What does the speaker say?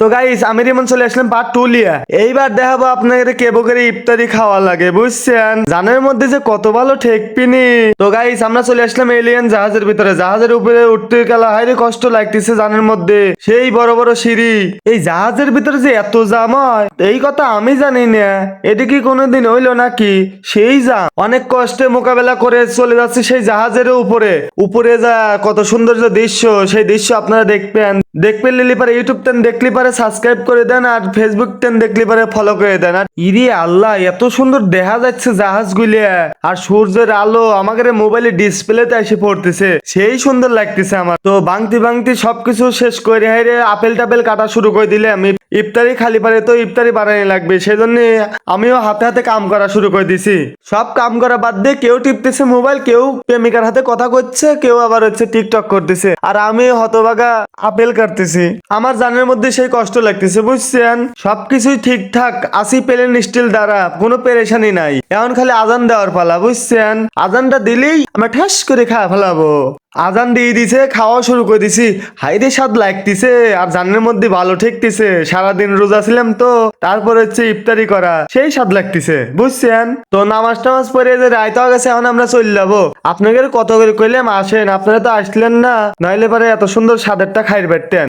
তো গাইস আমি রিমন চলে আসলাম পার্ট 2 লিয়া। এইবার দেখাবো আপনাদের কেবো করে ইফতারি খাওয়া লাগে, বুঝছেন? জানের মধ্যে যে কত ভালো ঠেকপিনি। তো গাইস আমরা চলে আসলাম এলিয়েন জাহাজের ভিতরে। জাহাজের উপরে উঠতে গেলে হাইরে কষ্ট লাগতেছে জানের মধ্যে, সেই বড় বড় সিঁড়ি। এই জাহাজের ভিতরে যে এত জাম হয় এই কথা আমি জানি না। এটা কি কোনোদিন হইলো নাকি? সেই জাম অনেক কষ্টে মোকাবেলা করে চলে যাচ্ছে সেই জাহাজের উপরে। উপরে যা কত সুন্দর যে দৃশ্য, সেই দৃশ্য আপনারা দেখবেন লিলি পারে ইউটিউব টেন দেখলি পারে সাবস্ক্রাইব করে দেন, আর ফেসবুক টেন দেখলি পারে ফলো করে দেন। আর ইরি আল্লাহ এত সুন্দর দেখা যাচ্ছে জাহাজ গুলিয়া, আর সূর্যের আলো আমাদের মোবাইলে ডিসপ্লেতে এসে পড়তেছে, সেই সুন্দর লাগতেছে আমার। তো বাংতি বাংতি সবকিছু শেষ করে হাইরে আপেল টাপেল কাটা শুরু করে দিলে আমি ইফতারি খালি পারে তো ইফতারি বানানি লাগবে, সেই জন্য আমিও হাতে হাতে কাম করা শুরু করে দিছি। সব কাম করা বাদ দিয়ে কেউ টিপতেছে মোবাইল, কেউ প্রেমিকার হাতে কথা করছে, কেউ আবার হচ্ছে টিকটক করতেছে, আর আমি হতভাগা আপেল কাটতেছি। আমার জানের মধ্যে সেই কষ্ট লাগতেছে, বুঝছেন? সবকিছুই ঠিকঠাক আসি, পেলেন স্টিল দ্বারা কোনো পেরেশানি নাই। এখন খালি আজান দেওয়ার পালা, বুঝছেন? আজানটা দিলেই আমরা ঠাস করে খাওয়া ফেলাবো। আজান দিয়ে দিছে, খাওয়া শুরু করে দিছি। হাইরে স্বাদ লাগতেছে, আর জানের মধ্যে ভালো ঠেকতেছে। সারাদিন রোজা ছিলাম তো, তারপর হচ্ছে ইফতারি করা, সেই স্বাদ লাগতেছে, বুঝছেন? তো নামাজ টামাজ পড়ে যে রাইত হয়ে গেছে, এখন আমরা চলে যাবো। আপনাদের কত করে কইলাম আসেন, আপনারা তো আসলেন না, নইলে পরে এত সুন্দর স্বাদেরটা খাইর পারতেন।